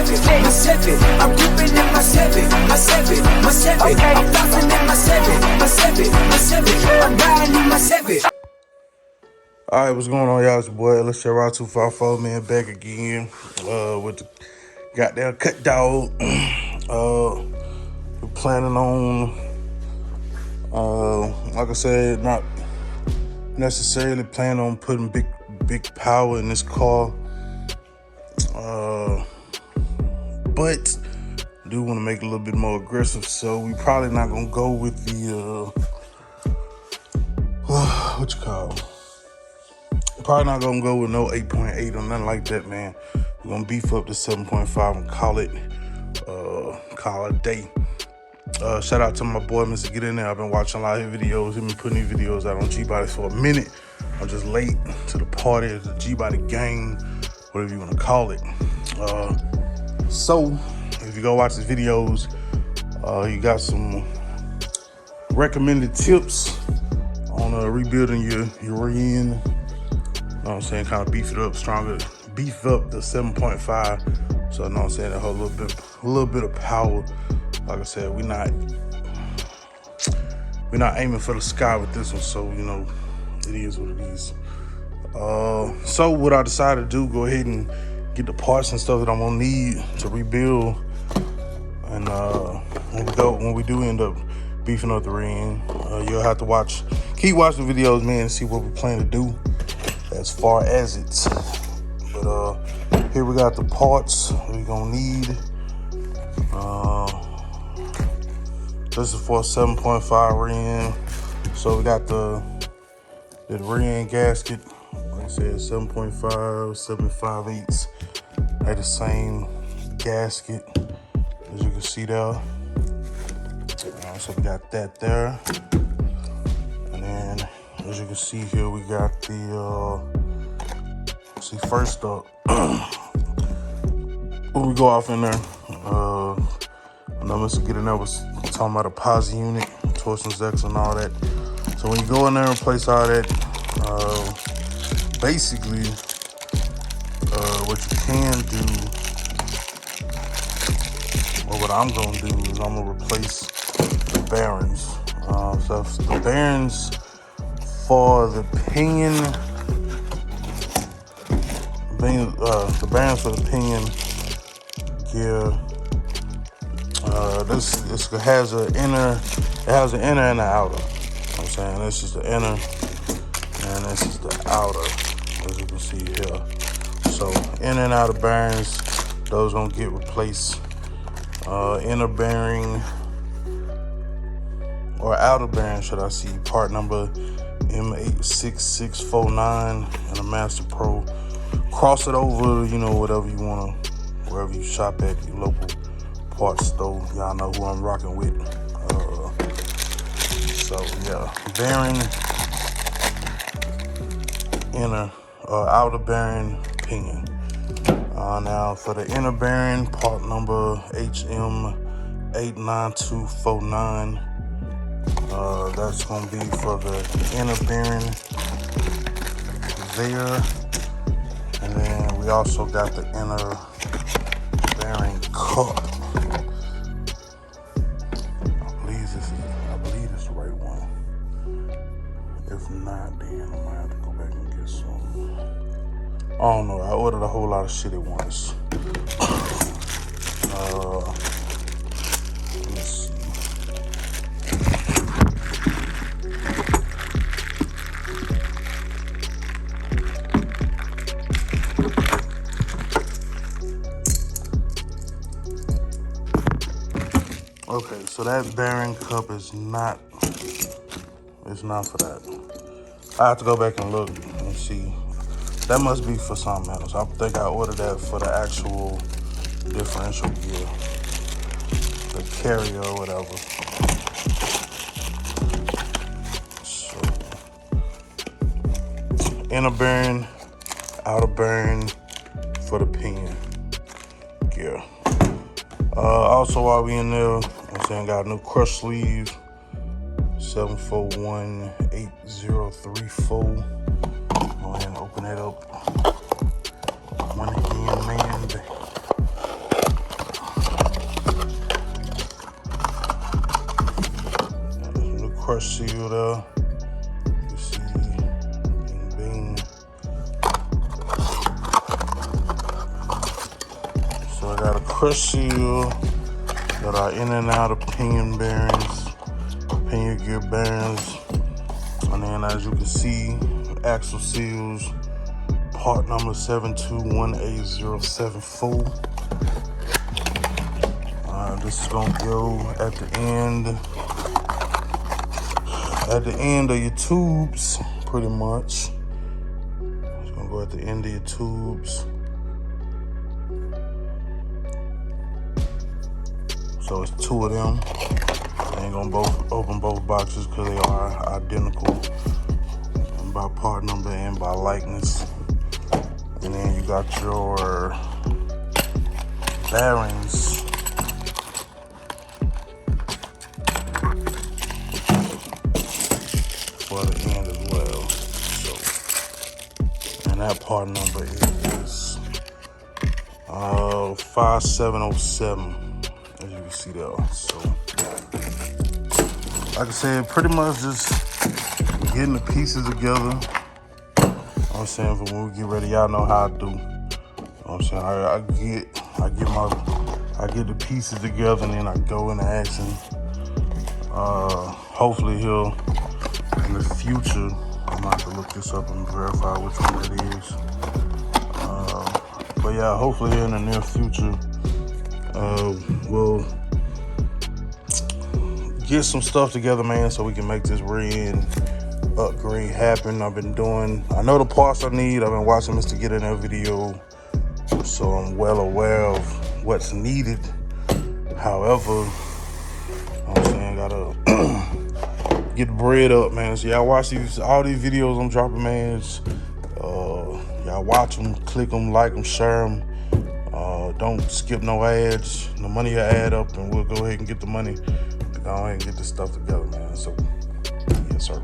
my seven. I'm ripping in my seven, my seven, my seven. Okay. I'm bouncing in my seven, my seven, my seven. I'm riding in my seven. All right, what's going on, y'all? It's your boy LQ4, man, back again with the goddamn cut dog. We're planning on, like I said, not necessarily planning on putting big power in this car, but I do want to make it a little bit more aggressive. So we probably not gonna go with the what you call it? Probably not gonna go with no 8.8 or nothing like that, man. We're gonna beef up to 7.5 and call it a day. Shout out to my boy, Mr. Get In There. I've been watching a lot of his videos. He's been putting these videos out on G-Body for a minute. I'm just late to the party, the G-Body gang, whatever you wanna call it. So if you go watch his videos, you got some recommended tips on rebuilding your rear end. You know what I'm saying? Kind of beef it up stronger, beef up the 7.5. So you know what I'm saying, that whole little bit of power. Like I said, we're not aiming for the sky with this one. So you know, it is what it is. So what I decided to do, go ahead and get the parts and stuff that I'm gonna need to rebuild. And when we do end up beefing up the rear end, you'll have to keep watching the videos, man, and see what we plan to do as far as it. But here we got the parts we're gonna need. This is for a 7.5 rear end. So we got the rear end gasket, like I said, 7.5, 7.5/8. They're the same gasket, as you can see there. So we got that there. And then, as you can see here, we got the, first up, when we go off in there, I know Mr. Get In There was talking about a posi unit, torsions X and all that. So when you go in there and replace all that, basically, what you can do, or what I'm gonna do, is I'm gonna replace the bearings. So the bearings for the pinion, the bearings for the pinion gear, this has an inner, and an outer. You know what I'm saying, this is the inner and this is the outer, as you can see here. So inner and outer bearings, those gonna get replaced. Inner bearing, or outer bearing, should I see, part number M86649 and a Master Pro. Cross it over, you know, whatever you wanna, wherever you shop at, your local parts store. Y'all know who I'm rocking with. So yeah, bearing, inner, outer bearing, pinion. Now for the inner bearing, part number HM89249. That's gonna be for the inner bearing there. And then we also got the inner bearing cup. I believe it's the right one. If not, then I might have to go back and get some. I don't know, I ordered a whole lot of shit at once. Let's see. Okay, so that bearing cup is not, it's not for that. I have to go back and look and see. That must be for something else. I think I ordered that for the actual differential gear, the carrier or whatever. So, inner bearing, outer bearing for the pinion gear. Also, while we in there, I'm saying, got a new crush sleeve, 7418034. Go ahead and open that up. One again, man. crush seal there. You see, bing, bing. So I got a crush seal that are in and out of pinion bearings, pinion gear bearings. And then as you can see, axle seals, part number 7218074. This is gonna go at the end of your tubes, pretty much. It's gonna go at the end of your tubes. So it's two of them. I ain't gonna open both boxes because they are identical by part number and by likeness. And then you got your bearings. For the end as well. So, and that part number is 5707, as you can see there. So, like I said, pretty much just getting the pieces together. I'm saying, for when we get ready, y'all know how I do. I'm saying, I get the pieces together and then I go into action. Hopefully he'll. In the future, I'm gonna have to look this up and verify which one it is. But yeah, hopefully in the near future, we'll get some stuff together, man, so we can make this rear-end upgrade happen. I know the parts I need. I've been watching Mr. Get In There video, so I'm well aware of what's needed. However, I'm saying, gotta get the bread up, man. So y'all watch all these videos I'm dropping, man. Y'all watch them, click them, like them, share them. Don't skip no ads. The money will add up, and we'll go ahead and get the money to go ahead and get this stuff together, man. So, yes, sir.